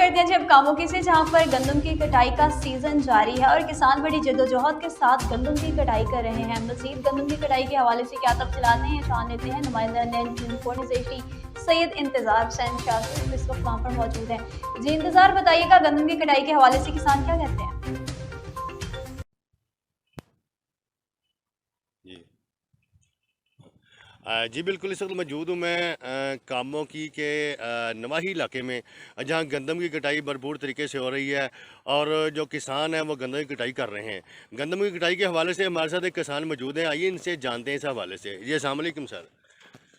करते हैं जब कामोकी से, जहां पर गंदम की कटाई का सीजन जारी है और किसान बड़ी जद्दोजहद के साथ गंदम की कटाई कर रहे हैं। मजीद गंदम की कटाई के हवाले से क्या तफसीलात हैं, जान लेते हैं। नुमाइंदा NN24 सैयद इंतजार हुसैन शाह इस वक्त वहाँ पर मौजूद हैं। जी इंतजार, बताइएगा गंदम की कटाई के हवाले से किसान क्या कहते हैं? जी बिल्कुल, इस वक्त मौजूद हूँ मैं कामोकी के नवाही इलाके में, जहाँ गंदम की कटाई भरपूर तरीके से हो रही है और जो किसान हैं वो गंदम की कटाई कर रहे हैं। गंदम की कटाई के हवाले से हमारे साथ एक किसान मौजूद हैं, आइए इनसे जानते हैं इस हवाले से। जी अस्सलाम वालेकुम सर।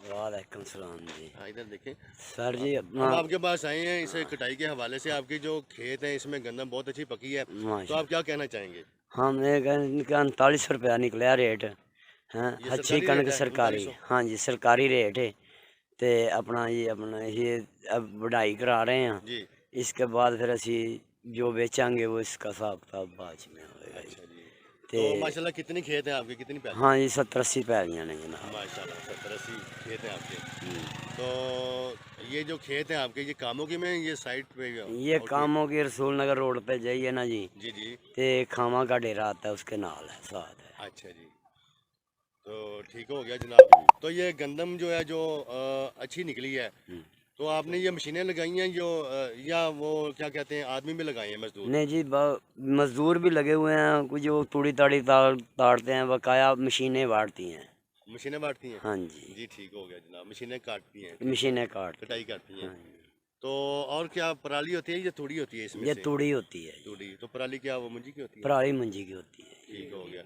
वालेकुम सलाम जी। हाँ इधर देखें सर जी, हम आपके पास आए हैं इस कटाई के हवाले से। आपकी जो खेत है इसमें गंदम बहुत अच्छी पकी है, तो आप क्या कहना चाहेंगे? हमने इनका 39 रुपया निकला रेट। हाँ, अच्छी कणक सरकारी, हाँ जी सरकारी रेट है। तो अपना ये अब बढ़ाई करा रहे हैं जी। इसके बाद फिर असी जो बेचेंगे वो इसका हिसाब किताब बाद में होगा। अच्छा जी। तो माशाल्लाह कितनी खेत है आपके, कितनी पैली? हाँ जी 70-80 पैलियाँ ने जनाब। माशाल्लाह 70-80 खेत हैं आपके। तो ये जो खेत हैं आपके, ये कामोकी में, ये साइड पे ये कामोकी रसूल नगर रोड पे जाइए ना जी। जी जी। ते खामा का डेरा आता है, उसके नाल है, साथ है। अच्छा जी, तो ठीक हो गया जनाब। तो ये गंदम जो है जो अच्छी निकली है, तो आपने ये मशीनें लगाई हैं जो या वो क्या कहते हैं आदमी भी लगाए हैं, मजदूर? नहीं जी, मजदूर भी लगे हुए हैं, कुछ जो तूड़ी ताड़ी ताड़ते हैं, बकाया मशीनें बांटती हैं। मशीनें बांटती हैं? हाँ जी जी ठीक हो गया जनाब, मशीनें काटती हैं, मशीनें काट कटाई करती हैं। हाँ। तो और क्या पराली होती है या तूड़ी होती है इसमें ये से? तूड़ी होती है। तूड़ी। तो पराली क्या वो मुंजी की होती है? पराली मंजी की होती है। ठीक हो गया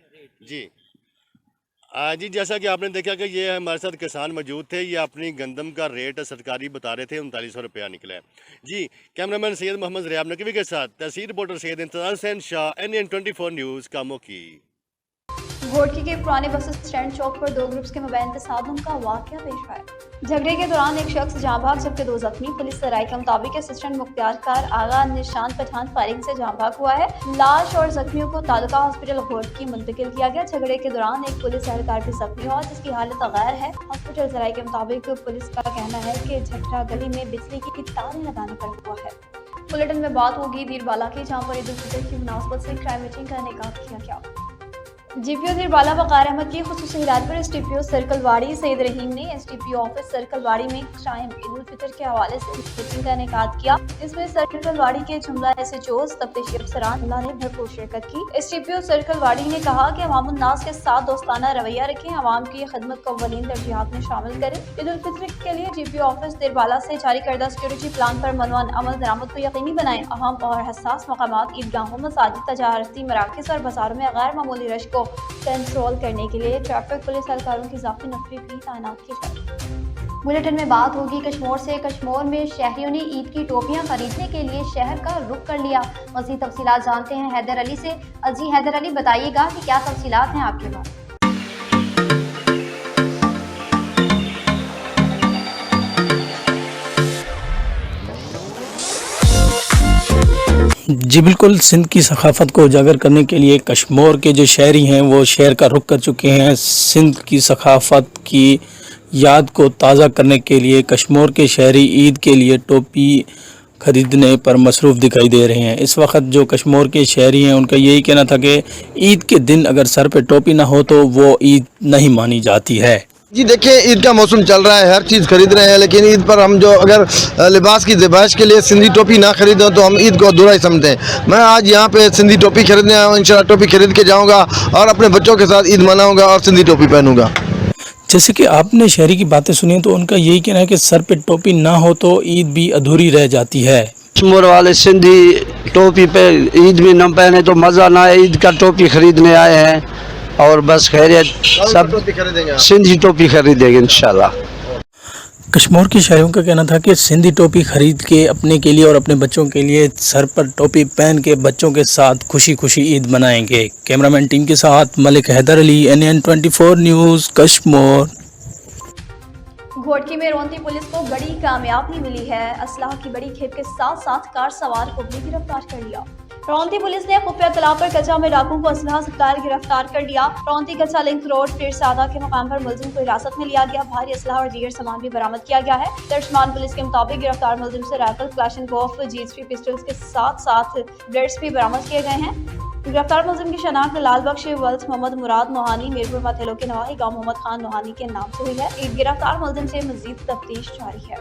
जी। जी जैसा कि आपने देखा कि ये हमारे साथ किसान मौजूद थे, ये अपनी गंदम का रेट सरकारी बता रहे थे, 3900 रुपया निकला है जी। कैमरामैन सैयद मोहम्मद रियाब नकवी के साथ तहसील रिपोर्टर सैयद इंतजार हुसैन शाह, NN24 न्यूज़ कामोकी। घोटकी के पुराने बस स्टैंड चौक पर दो ग्रुप्स के मबैन तसादुम का वाकया पेश आया। झगड़े के दौरान एक शख्स जाँ भाग जबकि दो जख्मी। पुलिस राय के मुताबिक असिस्टेंट मुख्तियार कार आगा निशान पठान फायरिंग से जाँ भाग हुआ है। लाश और जख्मियों को तालुका हॉस्पिटल घोटकी मुंतकिल किया गया। झगड़े के दौरान एक पुलिस एहलकार भी जख्मी हुआ जिसकी हालत गैर है। हॉस्पिटल जराये के मुताबिक पुलिस का कहना है कि झगड़ा गली में बिजली की तारें लगाने पर हुआ है। बुलेटिन में बात होगी दीरबाला की, जहाँ पर ईद उल फितर की मुनासबत से क्राइम मीटिंग का इनेकाद किया गया। GPO दीरबाला वक़ार अहमद की खुसूसी हिदायत पर STPO सर्कलवाड़ी सईद रहीम ने STPO ऑफिस सर्कलवाड़ी में क्राइम ईद उल फितर के हवाले से मीटिंग का इनेकाद किया। इसमें सर्कलवाड़ी के जुमला SHOs तफ्तीशी अफसरान ने भरपूर शिरकत की। STPO सर्कलवाड़ी ने कहा कि अवामुन नास के साथ दोस्ताना रवैया रखें, अवाम की खदमत को अव्वलीन तरजीहात में शामिल करें। ईद उल फितर के लिए GPO ऑफिस दीरबाला से जारी करदा सिक्योरिटी प्लान पर मनवान अमल दरामद को यकीनी बनाएं। अहम और हसास मकामात, ईदगाहों, मसाजिद, तजारती मराकज़ और बाजारों में गैर मामूली रश को कंट्रोल करने के लिए ट्रैफिक पुलिस एहलकारों की इजाफी नफरी भी तैनात की जाए। बुलेटिन में बात होगी कश्मोर से। कश्मोर में शहरियों ने ईद की टोपियां खरीदने के लिए शहर का रुख कर लिया। मज़ीद तफसीलात जानते हैं हैदर अली से। जी हैदर अली, बताइएगा कि क्या तफसीलात हैं आपके पास? जी बिल्कुल, सिंध की सकाफ़त को उजागर करने के लिए कश्मोर के जो शहरी हैं वो शहर का रुख कर चुके हैं। सिंध की सकाफ़त की याद को ताज़ा करने के लिए कश्मोर के शहरी ईद के लिए टोपी ख़रीदने पर मसरूफ़ दिखाई दे रहे हैं। इस वक्त जो कश्मोर के शहरी हैं उनका यही कहना था कि ईद के दिन अगर सर पे टोपी ना हो तो वो ईद नहीं मानी जाती है। जी देखिए, ईद का मौसम चल रहा है, हर चीज़ खरीद रहे हैं, लेकिन ईद पर हम जो अगर लिबास की ज़िबाइश के लिए सिंधी टोपी ना खरीदें तो हम ईद को अधूरा ही समझते हैं। मैं आज यहाँ पे सिंधी टोपी खरीदने आया हूँ, इंशाल्लाह टोपी खरीद के जाऊँगा और अपने बच्चों के साथ ईद मनाऊँगा और सिंधी टोपी पहनूँगा। जैसे कि आपने शहरी की बातें सुनी तो उनका यही कहना है कि सर पे टोपी ना हो तो ईद भी अधूरी रह जाती है। कश्मीर वाले सिंधी टोपी पे ईद भी न पहने तो मज़ा ना है। ईद का टोपी खरीदने आए हैं और बस खैरियत, सब सिंधी टोपी खरीदेंगे इंशाल्लाह। कश्मीर के शहरियों का कहना था कि सिंधी टोपी खरीद के अपने के लिए और अपने बच्चों के लिए सर पर टोपी पहन के बच्चों के साथ खुशी खुशी ईद मनाएंगे। कैमरामैन टीम के साथ मलिक हैदर अली, NN24 न्यूज़ कश्मीर। घोटकी में रोंती पुलिस को बड़ी कामयाबी मिली है। असलाह की बड़ी खेप के साथ साथ कार सवार को भी गिरफ्तार कर लिया। रौंती पुलिस ने खुफिया इत्तला पर कच्चा में डाकुओं को असलहा सप्लाई गिरफ्तार कर लिया। रौंती कच्चा लिंक रोड पीर सादा के मकाम पर मुलजिम को हिरासत में लिया गया। भारी असलहा और दीगर सामान भी बरामद किया गया है। तर्जमान पुलिस के मुताबिक गिरफ्तार मुलजिम से राइफल, क्लैशनकोफ, G3 पिस्टल्स के साथ साथ ब्लेड्स भी बरामद किए गए हैं। गिरफ्तार मुलजिम की शनाख्त लाल बख्श वल्स मोहम्मद मुराद नोहानी मीरपुर माथेलो के नवाही गांव मोहम्मद खान नोहानी के नाम से हुई है। गिरफ्तार मुलजिम से मजीद तफ्तीश जारी है।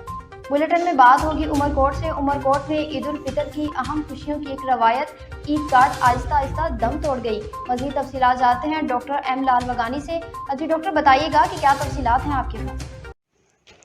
बुलेटिन में बात होगी उमरकोट से। उमरकोट में ईद उल फितर की अहम खुशियों की एक रवायत ईद कार्ड आहिस्ता आहिस्ता दम तोड़ गई। मजीद तफसीलात जानते हैं डॉक्टर एम लाल वगानी से। जी डॉक्टर, बताइएगा कि क्या तफसीलात हैं आपके पास।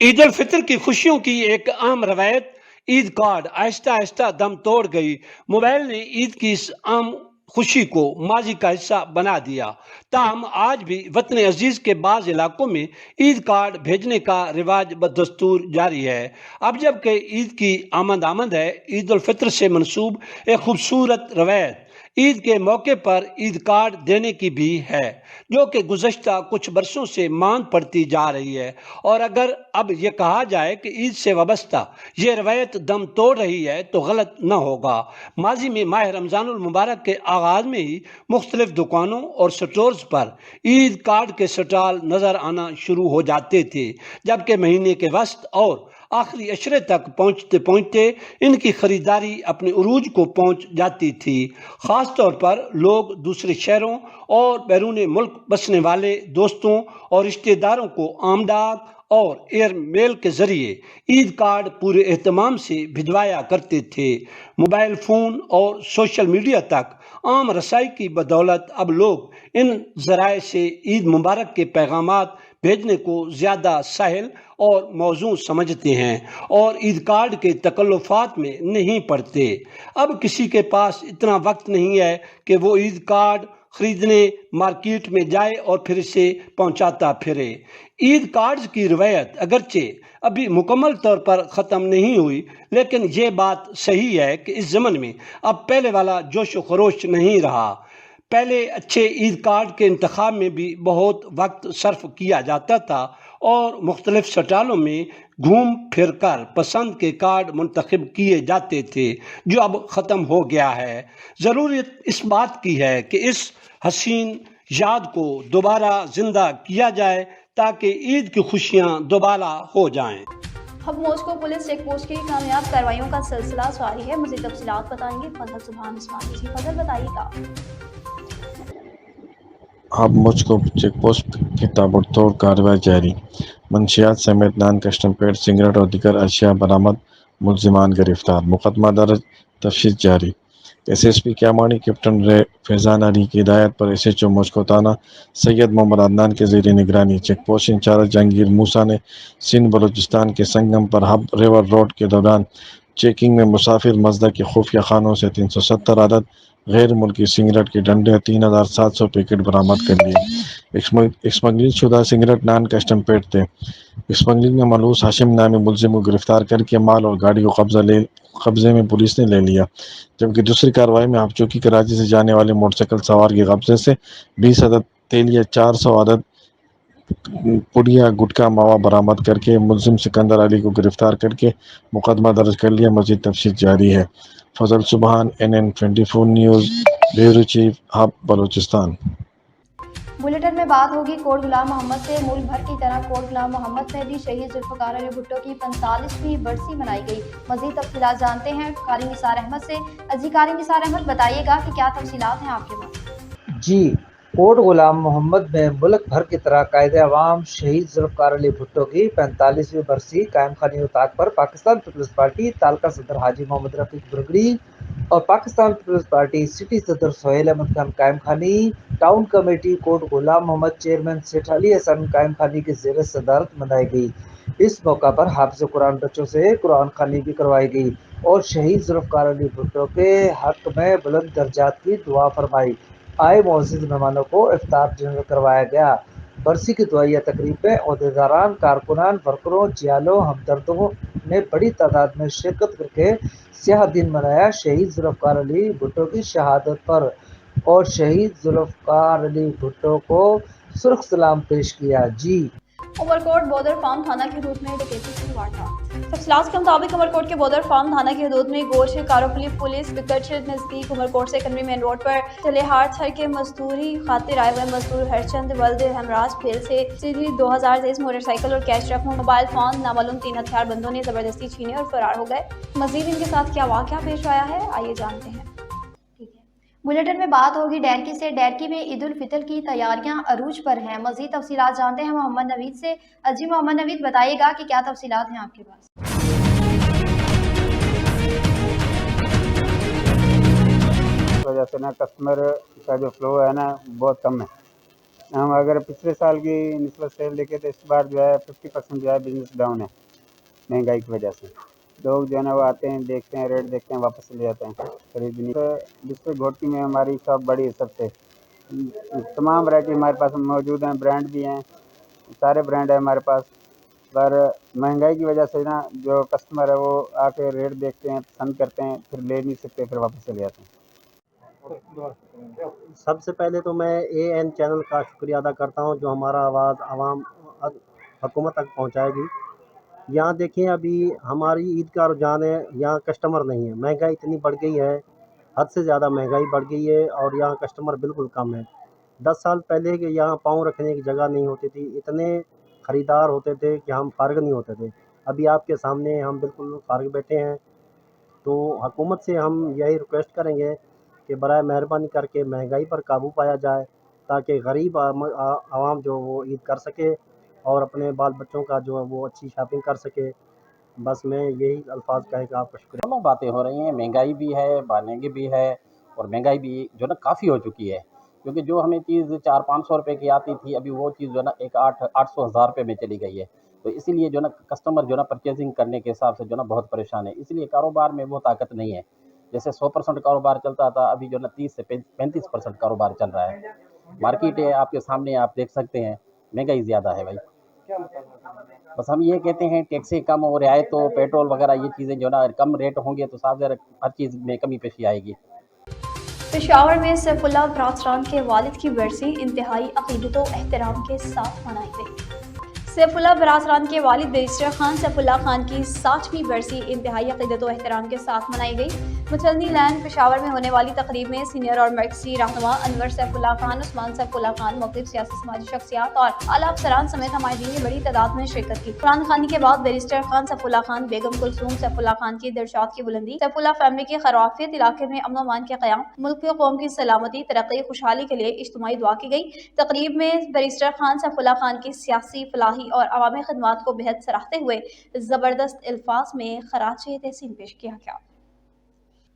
ईद उल फितर की खुशियों की एक अहम रवायत ईद कार्ड आहिस्ता आहिस्ता दम तोड़ गई। मोबाइल ने ईद की इस आम खुशी को माजी का हिस्सा बना दिया। ताहम आज भी वतन अजीज के बाज़ इलाकों में ईद कार्ड भेजने का रिवाज बदस्तूर जारी है। अब जबकि ईद की आमद है, ईद उल फितर से मनसूब एक खूबसूरत रवायत ईद के मौके पर ईद कार्ड देने की भी है, जो कि गुज़श्ता कुछ बरसों से मांग पड़ती जा रही है। और अगर अब ये कहा जाए कि ईद से वाबस्ता ये रवायत दम तोड़ रही है तो गलत न होगा। माजी में माह रमज़ानुल मुबारक के आगाज़ में ही मुख्तलिफ दुकानों और स्टोर्स पर ईद कार्ड के स्टॉल नज़र आना शुरू हो जाते थे, जबकि महीने के वस्त और आखिरी अशरे तक पहुँचते पहुँचते इनकी ख़रीदारी अपने उरूज को पहुँच जाती थी। ख़ास तौर पर लोग दूसरे शहरों और बैरून मुल्क बसने वाले दोस्तों और रिश्तेदारों को आमदाद और एयर मेल के ज़रिए ईद कार्ड पूरे एहतमाम से भिजवाया करते थे। मोबाइल फ़ोन और सोशल मीडिया तक आम रसाई की बदौलत अब लोग इन ज़राए से ईद मुबारक के पैगामात भेजने को ज़्यादा साहिल और मौजू समझते हैं और ईद कार्ड के तकल्लुफ़ात में नहीं पड़ते। अब किसी के पास इतना वक्त नहीं है कि वो ईद कार्ड ख़रीदने मार्केट में जाए और फिर इसे पहुंचाता फिरे। ईद कार्ड्स की रवायत अगरचे अभी मुकम्मल तौर पर ख़त्म नहीं हुई, लेकिन ये बात सही है कि इस ज़मन में अब पहले वाला जोश व खरोश नहीं रहा। पहले अच्छे ईद कार्ड के इंतखाब में भी बहुत वक्त सर्फ किया जाता था और मुख्तलिफ स्टॉलों में घूम फिर कर पसंद के कार्ड मुंतखब किए जाते थे, जो अब ख़त्म हो गया है। ज़रूरत इस बात की है कि इस हसीन याद को दोबारा ज़िंदा किया जाए ताकि ईद की खुशियाँ दोबारा हो जाएं। अब मॉस्को पुलिस चेक पोस्ट की कामयाब कार्रवाइयों का सिलसिला जारी है। मुझे तफसीलात बताएंगे फजल सुभान उस्मानी जी। फजल, बताइएगा। अब मुझको चेक पोस्ट की ताबड़तोड़ कार्रवाई जारी। मंशियात समेत नॉन कस्टम पेड सिगरेट और दीगर अशिया बरामद, मुलजिमान गिरफ्तार, मुकदमा दर्ज, तफ्तीश जारी। SSP क्यामानी कैप्टन फैज़ान अली की हिदायत पर SHO मुझको थाना सैयद मोहम्मद अदनान के ज़ेर निगरानी चेक पोस्ट इंचार्ज जहांगीर मूसा ने सिंध बलूचिस्तान के संगम पर हब रिवर रोड के दौरान चेकिंग में मुसाफिर मजदा के खुफिया खानों से 370 अदद गैर मुल्की सिगरेट के डंडे 3700 पैकेट बरामद कर लिए। स्मगलिंग शुदा सिगरेट नॉन कस्टम पेड थे। स्मगलिंग में मलूस हाशिम नामी मुलजिम को गिरफ्तार करके माल और गाड़ी को कब्जे में पुलिस ने ले लिया, जबकि दूसरी कार्रवाई में हापचौकी कराची से जाने वाले मोटरसाइकिल सवार के कब्जे से 20 अदद तेलिया 400 अदद पुड़िया गुटखा मावा बरामद करके मुलजिम सिकंदर अली को गिरफ्तार करके मुकदमा दर्ज कर लिया। मजीद तफ्तीश जारी है। फजल सुबहान, NN24 news, bureau chief, hub Balochistan. Bulletin में बात होगी कोट गुलाम मोहम्मद से। मुल्क भर की तरह कोट गुलाम मोहम्मद में भी शहीद जुल्फ़िकार अली भुट्टो की 45वीं बरसी मनाई गई। मजीद तफसीलात जानते हैं कारी निसार अहमद से। जी कारी निसार अहमद, बताइएगा कि क्या तफसीलात हैं आपके पास। जी, कोट गुलाम मोहम्मद में मुल्क भर की तरह कायदे अवाम शहीद जुल्फ़िकार अली भुट्टो की 45वीं बरसी कायम खानी उताक पर पाकिस्तान पीपल्स पार्टी तालका सदर हाजी मोहम्मद रफीक बुरगड़ी और पाकिस्तान पीपल्स पार्टी सिटी सदर सोहेल अहमद खान कायम खानी, टाउन कमेटी कोट गुलाम मोहम्मद चेयरमैन सेठ अली हसन कायम खानी की ज़ेर सदारत मनाई गई। इस मौका पर हाफ़िज़ कुरान बच्चों से कुरान खानी भी करवाई गई और शहीद जुल्फ़िकार अली भुट्टो के हक में बुलंद दर्जात की दुआ फरमाई। आए मोअज़्ज़िज़ मेहमानों को इफ्तार डिनर करवाया गया। बरसी की दुआया तकरीब में ओहदेदारान, कारकुनान, वर्करों, जियालों, हमदर्दों ने बड़ी तादाद में शिरकत करके स्याह दिन मनाया। शहीद जुल्फ़िकार अली भुट्टो की शहादत पर और शहीद जुल्फ़िकार अली भुट्टो को सुर्ख सलाम पेश किया। जी, उमरकोट बॉर्डर फार्म थाना के रूट में डकैती की वारदात। तफसीलात के मुताबिक उमरकोट के बोदर फार्म थाना की हदूद में गोश कारोपली पुलिस विकट नजदीक उमरकोट से कनवी मेन रोड पर तलेहार थर के मजदूरी खातिर आए हुए मजदूर हरचंद वल्द हमराज फेल से सीधी 2023 मोटरसाइकिल और कैश रकम मोबाइल फोन नामालूम 3 हथियार बंदों ने जबरदस्ती छीने और फरार हो गए। मजीद इनके साथ क्या वाकया पेश आया है, आइए जानते हैं। बुलेटिन में बात होगी डैरकी से। डैरकी में ईद उल फितर की तैयारियां अरूज पर हैं। मजीद तफसीलात जानते हैं मोहम्मद नवीद से। जी मोहम्मद नवीद, बताइएगा कि क्या तफसीलात हैं आपके पास। वजह से ना कस्टमर का जो फ्लो है ना बहुत कम है। हम अगर पिछले साल की निस्बत से देखें तो इस बार जो है 50% जो है बिजनेस डाउन है महंगाई की वजह से। लोग जो है ना वो आते हैं, देखते हैं, रेट देखते हैं, वापस चले जाते हैं खरीदने। तो डिस्ट्रिक्ट घोटी में हमारी शॉप बड़ी है सबसे, तमाम वैरायटी हमारे पास मौजूद हैं, ब्रांड भी हैं, सारे ब्रांड है हमारे पास। पर महंगाई की वजह से ना जो कस्टमर है वो आके रेट देखते हैं, पसंद करते हैं, फिर ले नहीं सकते, फिर वापस चले जाते हैं। सबसे पहले तो मैं AN चैनल का शुक्रिया अदा करता हूं जो हमारा आवाज़ आवाम हुकूमत तक पहुंचाएगी। यहाँ देखिए अभी हमारी ईद का रुझान है, यहाँ कस्टमर नहीं है, महंगाई इतनी बढ़ गई है, हद से ज़्यादा महंगाई बढ़ गई है और यहाँ कस्टमर बिल्कुल कम है। 10 साल पहले के यहाँ पाँव रखने की जगह नहीं होती थी, इतने ख़रीदार होते थे कि हम फारग नहीं होते थे। अभी आपके सामने हम बिल्कुल फारग बैठे हैं। तो हुकूमत से हम यही रिक्वेस्ट करेंगे कि बराए मेहरबानी करके महंगाई पर काबू पाया जाए ताकि गरीब आवाम जो वो ईद कर सके और अपने बाल बच्चों का जो है वो अच्छी शॉपिंग कर सके। बस मैं यही अल्फाज कहे कि आपका शुक्रिया। दोनों बातें हो रही हैं, महंगाई भी है, महंगी भी है और महंगाई भी जो ना काफ़ी हो चुकी है, क्योंकि जो हमें चीज़ 400-500 रुपये की आती थी अभी वो चीज़ जो ना 800-1000 रुपये में चली गई है। तो इसीलिए जो ना कस्टमर जो ना परचेजिंग करने के हिसाब से जो ना बहुत परेशान है, इसलिए कारोबार में वो ताकत नहीं है। जैसे 100% कारोबार चलता था अभी जो ना 30 से 35% कारोबार चल रहा है। मार्केट है आपके सामने, आप देख सकते हैं, महंगाई ज़्यादा है भाई। बस हम ये कहते हैं टैक्सें कम हो, रियायत तो पेट्रोल वगैरह ये चीज़ें जो ना कम रेट होंगे तो साफ हर चीज़ में कमी पेशी आएगी। पेशावर में सैफुल्लाह बरासरान के वालिद की बरसी इंतहाई अकीदत व एहतराम के साथ मनाई गई। सैफुल्लाह बरासरान के वालिद बैरिस्टर खान सैफुल्लाह खान की 60वीं बरसी इंतहाई अकीदत व एहतराम के साथ मनाई गई। मुचलनी लैंड पेशावर में होने वाली तकरीब में सीनियर और मरकजी रहनुमा अनवर सैफुल्लाह खान, उस्मान सैफुल्लाह खान, मुख्तलिफ सियासी समाजी शख्सियात और आला अफसरान समेत हमायदीन ने बड़ी तादाद में शिरकत की। कुरान खानी के बाद बैरिस्टर खान सैफुल्लाह खान, बेगम कुलसूम सैफुल्लाह खान की दर्शात की बुलंदी, सैफुल्लाह फैमिली की खराफियत, इलाके में अमन अमान के क़याम, मुल्क व कौम की सलामती, तरक्की, खुशहाली के लिए इज्तिमाई दुआ की गई। तकरीब में बैरिस्टर खान सैफुल्लाह खान की सियासी, फलाही और अवामी खिदमात को बेहद सराहते हुए जबरदस्त अल्फाज में खराजे तहसीन पेश किया गया।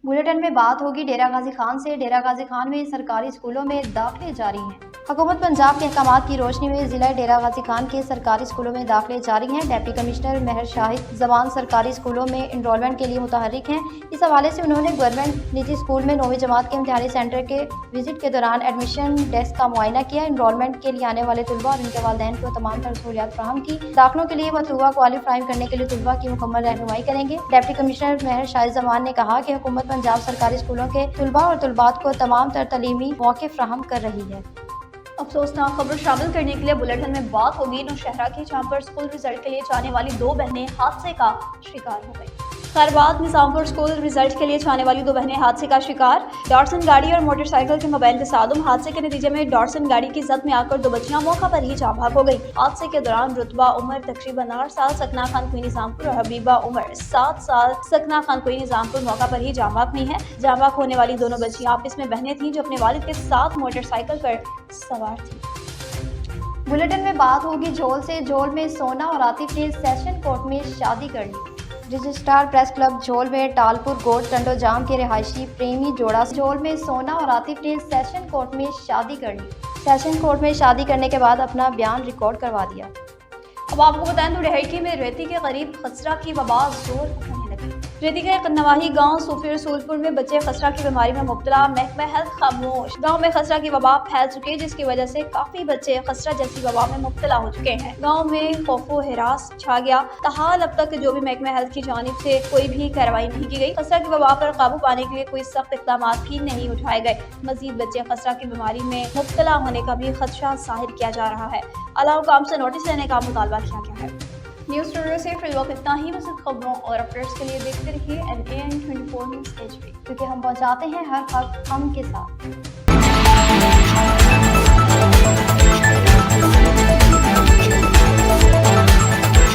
बुलेटिन में बात होगी डेरा गाजी खान से। डेरा गाजी खान में सरकारी स्कूलों में दाखिले जारी हैं। हुकूमत पंजाब के अहकामात की रोशनी में जिला डेरा गाजी खान के सरकारी स्कूलों में दाखिले जारी हैं। डिप्टी कमिश्नर महर शाहिद जबान सरकारी स्कूलों में इनरोलमेंट के लिए मुतहर्रिक हैं। इस हवाले से उन्होंने गवर्नमेंट निजी स्कूल में 9वीं जमात के इम्तिहानी सेंटर के विजिट के दौरान एडमिशन डेस्क का मुआयना किया। इनरोलमेंट के लिए आने वाले तलबा और उनके वालिदैन को तमाम तरह सहूलियात फराहम की। दाखिलों के लिए मतलूबा क्वालिफाइंग करने के लिए तलबा की मुकम्मल रहनुमाई करेंगे। डिप्टी कमिश्नर महर शाहिद जमान ने कहा कि हुकूमत पंजाब सरकारी स्कूलों के तलबा और तलबात को तमाम तर तलीमी मौके फराहम कर रही है। अफसोसनाक खबर शामिल करने के लिए बुलेटिन में बात होगी नौशहरा की, जहां पर स्कूल रिजल्ट के लिए जाने वाली 2 बहनें हादसे का शिकार हो गई। खैरबाद निजामपुर स्कूल रिजल्ट के लिए जाने वाली 2 बहनें हादसे का शिकार। डॉटसन गाड़ी और मोटरसाइकिल के मबैन तसादुम, हादसे के नतीजे में डॉटसन गाड़ी की जद में आकर 2 बच्चियां मौका पर ही जाँ भाग हो गई। हादसे के दौरान रुतबा उमर तकरीबन 8 साल सकना खान कोई निजामपुर और हबीबा उमर 7 साल सकना खान कोई निजामपुर मौका पर ही जाँ भाग हुई है। जाँ भाग होने वाली दोनों बच्चियां आपस में बहनें थीं जो अपने वालिद के साथ मोटरसाइकिल पर सवार थी। बुलेटिन में बात होगी झोल से। झोल में सोना और आतिफ ने सेशन कोर्ट में शादी कर ली। रजिस्ट्रार प्रेस क्लब झोल में टालपुर गोट टंडोजाम के रिहायशी प्रेमी जोड़ा झोल में सोना और आतिफ ने सेशन कोर्ट में शादी कर ली। सेशन कोर्ट में शादी करने के बाद अपना बयान रिकॉर्ड करवा दिया। अब आपको बताएं तो रेहड़की में रेती के करीब खसरा की वबा जोर पकड़ने लगी। रेती के नवाही गांव सूफी रसूलपुर में बच्चे खसरा की बीमारी में मुब्तला, महकमा हेल्थ खामोश। गांव में खसरा की वबा फैल चुकी है जिसकी वजह से काफी बच्चे खसरा जैसी वबा में मुब्तला हो चुके हैं। गांव में खौफो हिरास छा गया। ताहाल अब तक जो भी महकमा हेल्थ की जानिब से कोई भी कार्रवाई नहीं की गई। खसरा की वबा पर काबू पाने के लिए कोई सख्त इक़दाम भी नहीं उठाए गए। मजीद बच्चे खसरा की बीमारी में मुब्तला होने का भी खदशा जाहिर किया जा रहा है। आला हुकाम से नोटिस लेने का मुतालबा किया गया है। نیوز اسٹوڈیو سے فی الوقت اتنا ہی. مزید خبروں اور اپڈیٹس کے لیے دیکھتے رہیے NAN 24 نیوز HD، کیونکہ ہم پہنچاتے ہیں ہر خبر ہم کے ساتھ.